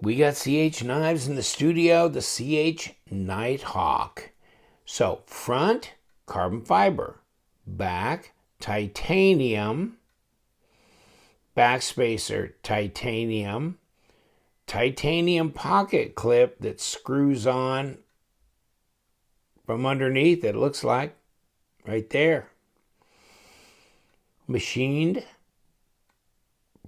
We got CH knives in the studio, the CH Nighthawk. So front, carbon fiber. Back, titanium. Backspacer, titanium. Titanium pocket clip that screws on from underneath, it looks like. Right there. Machined.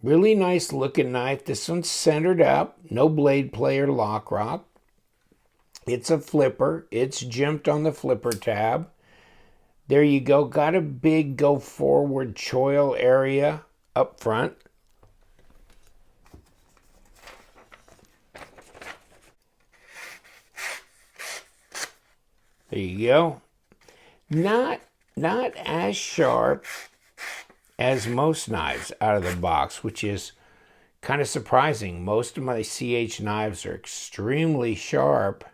Really nice looking knife. This one's centered up. No blade play or lock rock. It's a flipper. It's jimped on the flipper tab. There you go. Got a big go forward choil area up front. There you go. Not as sharp as most knives out of the box, which is kind of surprising. Most of my CH knives are extremely sharp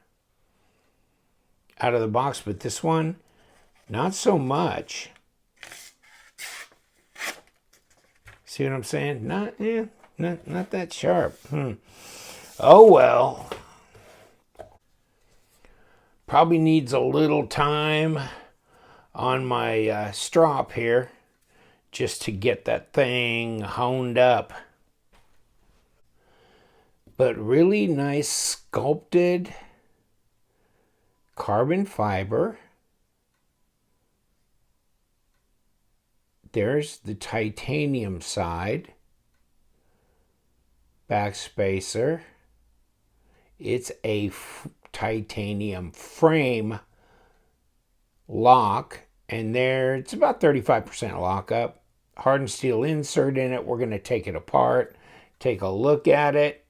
out of the box, but this one, not so much. See what I'm saying? Not that sharp. Oh well. Probably needs a little time on my strop here just to get that thing honed up. But really nice sculpted carbon fiber. There's the titanium side. Backspacer. It's a titanium frame lock, and there it's about 35% lockup. Hardened steel insert in it. We're going to take it apart, take a look at it.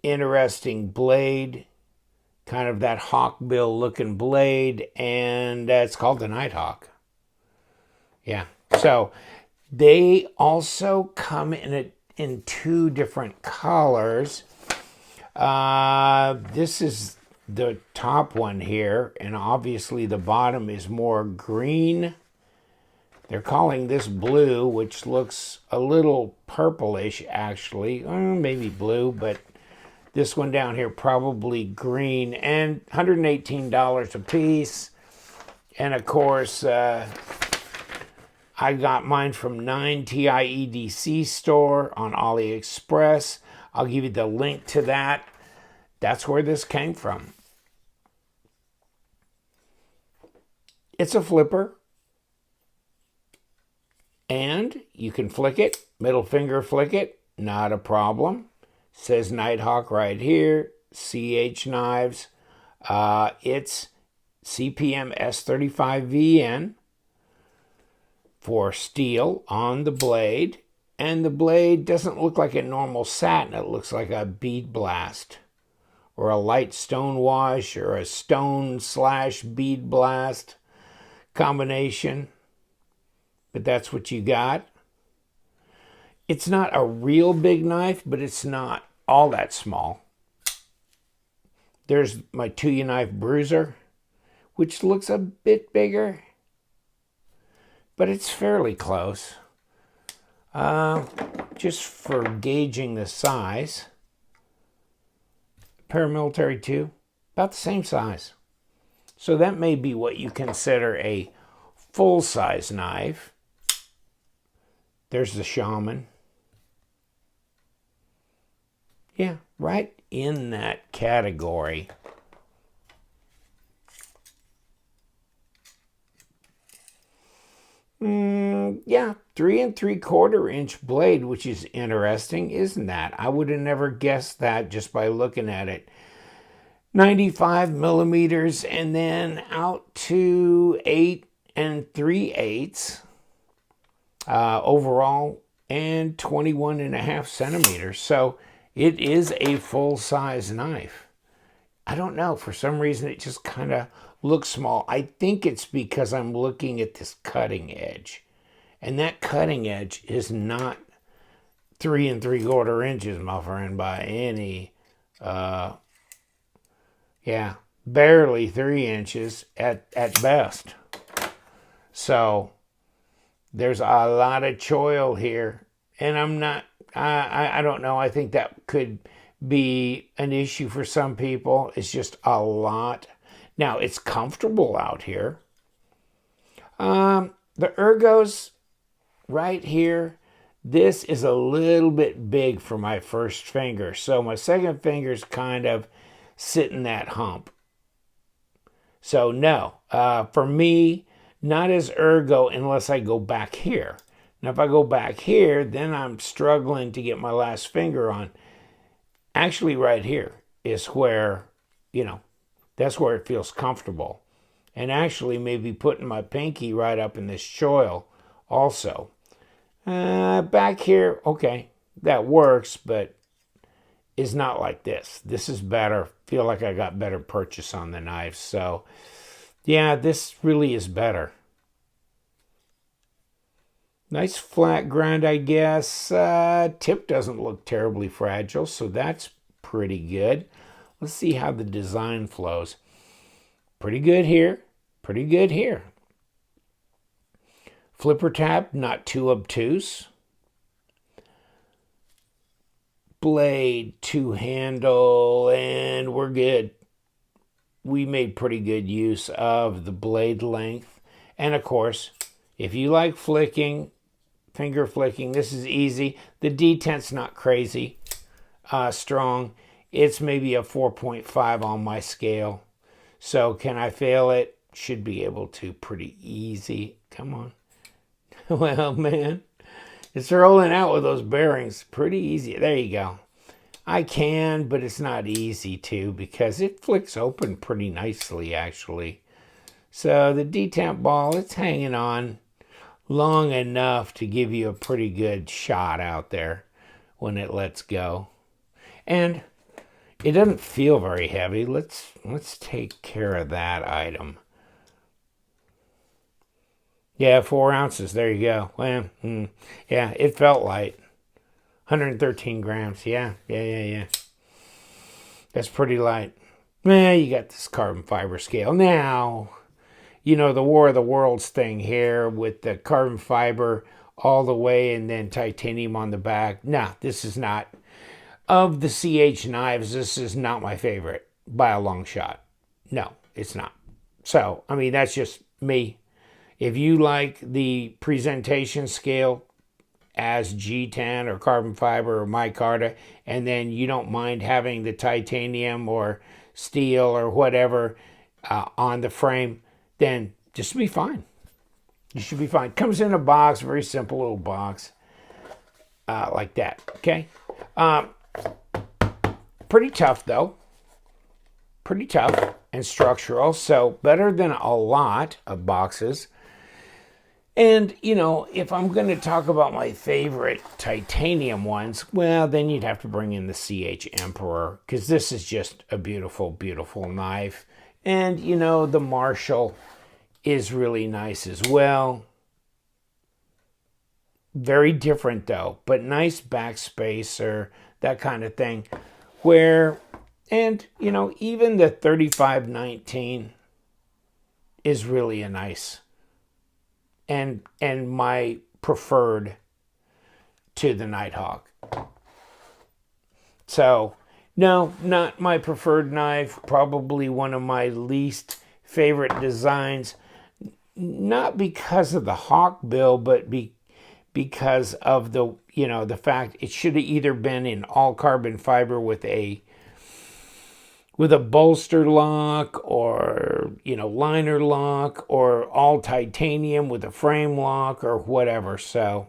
Interesting blade, kind of that hawkbill looking blade, and it's called the Nighthawk. Yeah, so they also come in two different colors. This is the top one here, and obviously the bottom is more green. They're calling this blue, which looks a little purplish actually, maybe blue, but this one down here probably green, and $118 a piece. And of course, I got mine from 9TIEDC store on AliExpress. I'll give you the link to that. That's where this came from. It's a flipper. And you can flick it, middle finger flick it, not a problem. Says Nighthawk right here, CH Knives. It's CPM S35VN for steel on the blade. And the blade doesn't look like a normal satin. It looks like a bead blast or a light stone wash or a stone / bead blast combination. But that's what you got. It's not a real big knife, but it's not all that small. There's my Tuyaknife bruiser, which looks a bit bigger, but it's fairly close. Just for gauging the size. Paramilitary 2, about the same size. So that may be what you consider a full-size knife. There's the Shaman. Yeah, right in that category. Yeah, 3 3/4 inch blade, which is interesting, isn't that? I would have never guessed that just by looking at it. 95 millimeters, and then out to 8 3/8 overall, and 21.5 centimeters. So it is a full-size knife. I don't know, for some reason it just kind of looks small. I think it's because I'm looking at this cutting edge, and that cutting edge is not 3 3/4 inches, my friend, by any yeah, barely 3 inches at best. So there's a lot of choil here, and I don't know. I think that could be an issue for some people. It's just a lot. Now, it's comfortable out here. The ergos right here, this is a little bit big for my first finger. So my second finger's kind of sitting that hump. So no, for me, not as ergo unless I go back here. Now, if I go back here, then I'm struggling to get my last finger on. Actually, right here is where, that's where it feels comfortable. And actually, maybe putting my pinky right up in this choil also. Back here, okay, that works, but it's not like this. This is better. Feel like I got better purchase on the knife. So, yeah, this really is better. Nice flat grind, I guess. Tip doesn't look terribly fragile, so that's pretty good. Let's see how the design flows. Pretty good here. Pretty good here. Flipper tap, not too obtuse. Blade, two handle, and we're good. We made pretty good use of the blade length. And of course, if you like flicking, finger flicking, this is easy. The detent's not crazy strong. It's maybe a 4.5 on my scale. So can I fail it? Should be able to pretty easy. Come on. Well, man, it's rolling out with those bearings. Pretty easy. There you go. I can, but it's not easy to because it flicks open pretty nicely, actually. So the detent ball, it's hanging on long enough to give you a pretty good shot out there when it lets go. And it doesn't feel very heavy. Let's take care of that item. Yeah, 4 ounces. There you go. Well, yeah, it felt light. 113 grams. Yeah. That's pretty light. You got this carbon fiber scale. Now, the War of the Worlds thing here with the carbon fiber all the way and then titanium on the back. Nah, this is not. Of the CH knives, this is not my favorite by a long shot. No, it's not. So, that's just me. If you like the presentation scale as G10 or carbon fiber or micarta, and then you don't mind having the titanium or steel or whatever on the frame, then just be fine. You should be fine. Comes in a box, very simple little box like that, okay? Pretty tough, though. Pretty tough and structural, so better than a lot of boxes. And, if I'm going to talk about my favorite titanium ones, well, then you'd have to bring in the CH Emperor, because this is just a beautiful, beautiful knife. And, the Marshall is really nice as well. Very different, though, but nice backspacer, that kind of thing. And, even the 3519 is really a nice and my preferred to the Nighthawk. So, no, not my preferred knife. Probably one of my least favorite designs. Not because of the hawk bill, but because of the fact it should have either been in all carbon fiber with a bolster lock or, liner lock, or all titanium with a frame lock or whatever. So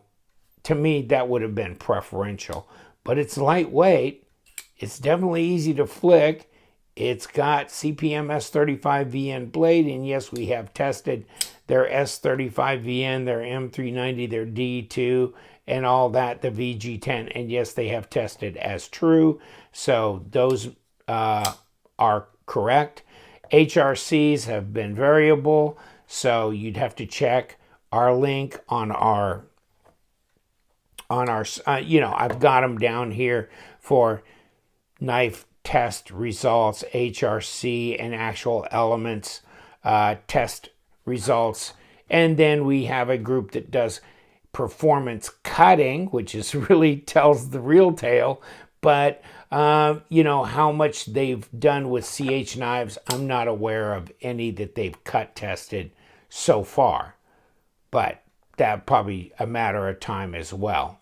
to me, that would have been preferential. But it's lightweight. It's definitely easy to flick. It's got CPM S35VN blade. And yes, we have tested their S35VN, their M390, their D2, and all that, the VG10. And yes, they have tested as true. So those are correct. HRCs have been variable, so you'd have to check our link on our I've got them down here for knife test results, HRC, and actual elements test results. And then we have a group that does performance cutting, which is really tells the real tale. But, how much they've done with CH knives, I'm not aware of any that they've cut tested so far. But that's probably a matter of time as well.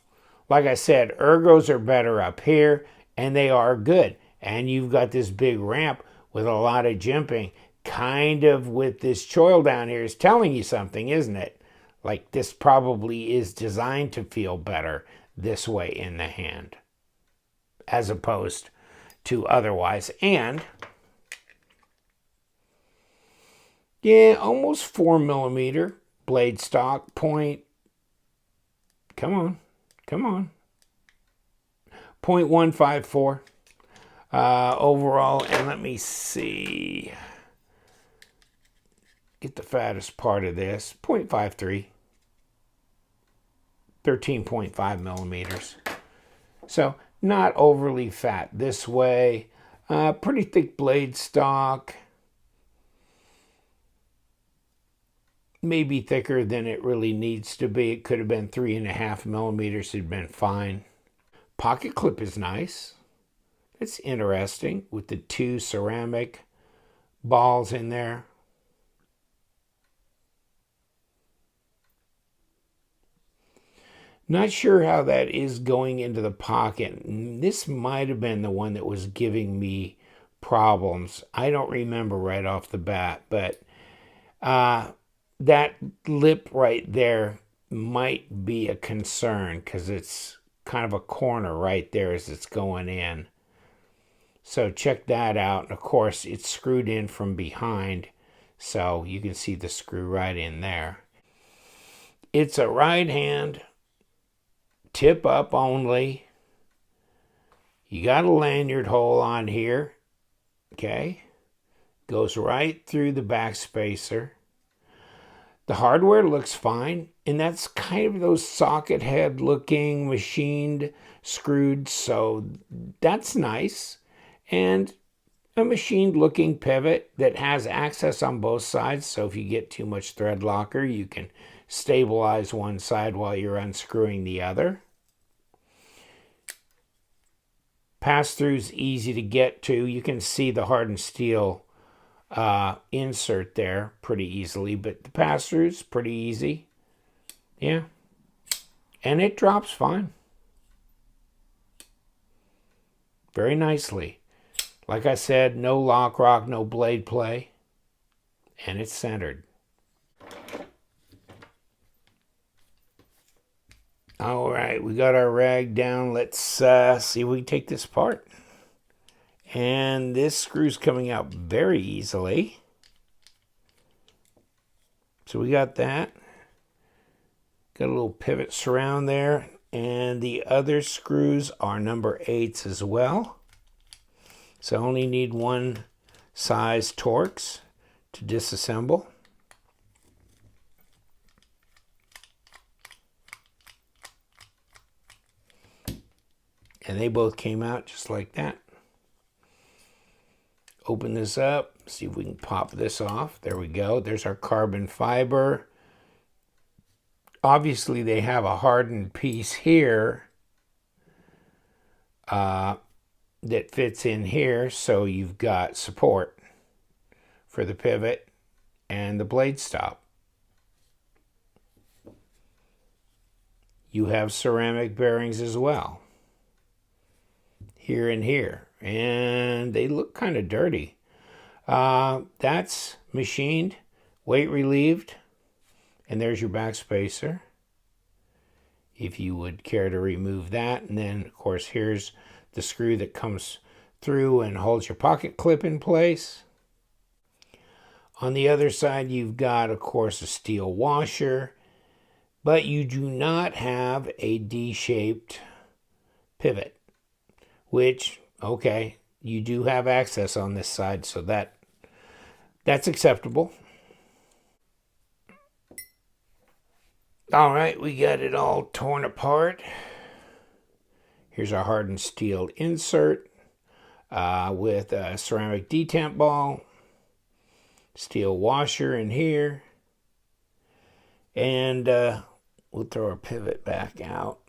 Like I said, ergos are better up here, and they are good. And you've got this big ramp with a lot of jimping, kind of with this choil down here is telling you something, isn't it? Like this probably is designed to feel better this way in the hand, as opposed to otherwise. And yeah, almost 4mm blade stock point. Come on. 0.154 overall. And let me see. Get the fattest part of this. 0.53. 13.5mm. So not overly fat this way. Pretty thick blade stock. Maybe thicker than it really needs to be. It could have been 3.5mm. It'd been fine. Pocket clip is nice. It's interesting with the 2 ceramic balls in there. Not sure how that is going into the pocket. This might have been the one that was giving me problems. I don't remember right off the bat, but that lip right there might be a concern because it's kind of a corner right there as it's going in. So check that out. And of course, it's screwed in from behind, so you can see the screw right in there. It's a right hand, tip up only. You got a lanyard hole on here. Okay. Goes right through the back spacer. The hardware looks fine, and that's kind of those socket head looking machined screwed, so that's nice. And a machined looking pivot that has access on both sides, so if you get too much thread locker, you can stabilize one side while you're unscrewing the other. Pass-through's easy to get to. You can see the hardened steel insert there pretty easily, but the pass-through's pretty easy. Yeah. And it drops fine. Very nicely. Like I said, no lock rock, no blade play. And it's centered. All right, we got our rag down. Let's see if we can take this apart. And this screw's coming out very easily. So we got that. Got a little pivot surround there. And the other screws are number 8s as well. So I only need one size Torx to disassemble. And they both came out just like that. Open this up, see if we can pop this off. There we go. There's our carbon fiber. Obviously, they have a hardened piece here that fits in here, so you've got support for the pivot and the blade stop. You have ceramic bearings as well, here and here, and they look kind of dirty. That's machined, weight relieved, and there's your back spacer, if you would care to remove that. And then, of course, here's the screw that comes through and holds your pocket clip in place. On the other side, you've got, of course, a steel washer, but you do not have a D-shaped pivot, which, okay, you do have access on this side, so that's acceptable. All right, we got it all torn apart. Here's our hardened steel insert with a ceramic detent ball, steel washer in here, and we'll throw our pivot back out.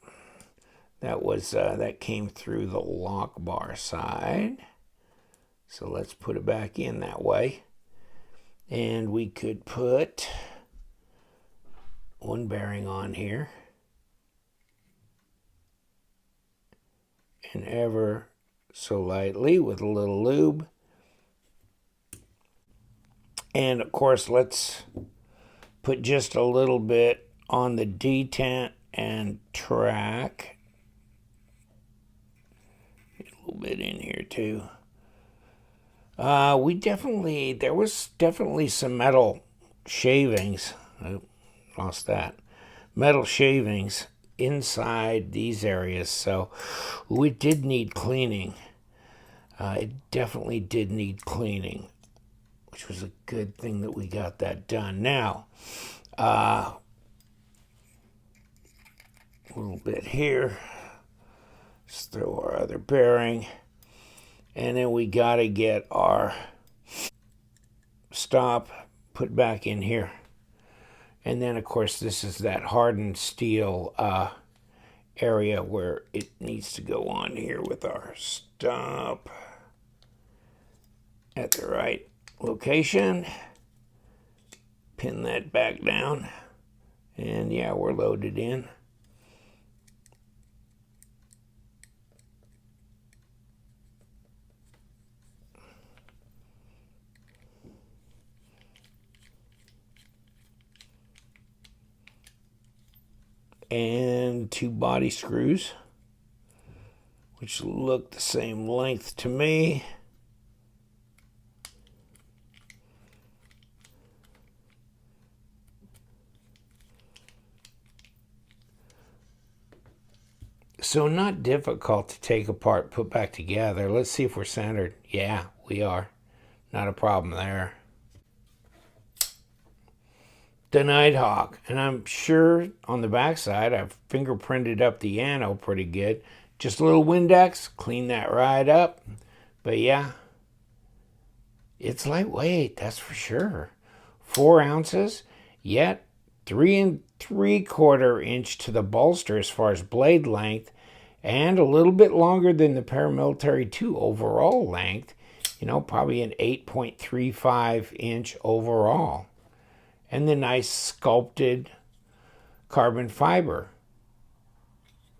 That came through the lock bar side. So let's put it back in that way. And we could put one bearing on here. And ever so lightly with a little lube. And of course, let's put just a little bit on the detent and track. A little bit in here too. There was definitely some metal shavings. I lost that. Metal shavings inside these areas, so it did need cleaning. It definitely did need cleaning, which was a good thing that we got that done. Now, a little bit here. Let's throw our other bearing. And then we got to get our stop put back in here. And then, of course, this is that hardened steel area where it needs to go on here with our stop at the right location. Pin that back down. And yeah, we're loaded in. And 2 body screws, which look the same length to me. So not difficult to take apart, put back together. Let's see if we're centered. Yeah, we are. Not a problem there. The Nighthawk, and I'm sure on the backside I've fingerprinted up the ano pretty good. Just a little Windex, clean that right up. But yeah, it's lightweight, that's for sure. 4 ounces, yet 3 3/4 inch to the bolster as far as blade length, and a little bit longer than the Paramilitary 2 overall length. You know, probably an 8.35 inch overall. And the nice sculpted carbon fiber.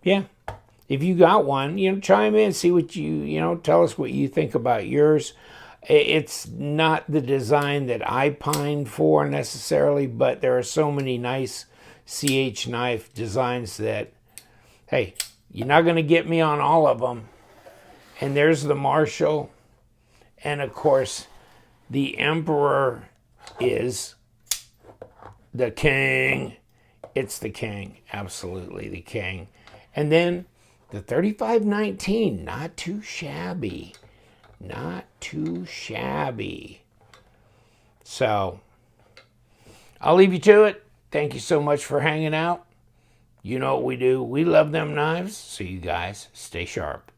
Yeah. If you got one, chime in, see what tell us what you think about yours. It's not the design that I pine for necessarily, but there are so many nice CH knife designs that, hey, you're not going to get me on all of them. And there's the Marshall. And of course, the Emperor is the king. It's the king. Absolutely the king. And then the 3519. Not too shabby. Not too shabby. So, I'll leave you to it. Thank you so much for hanging out. You know what we do. We love them knives. So you guys stay sharp.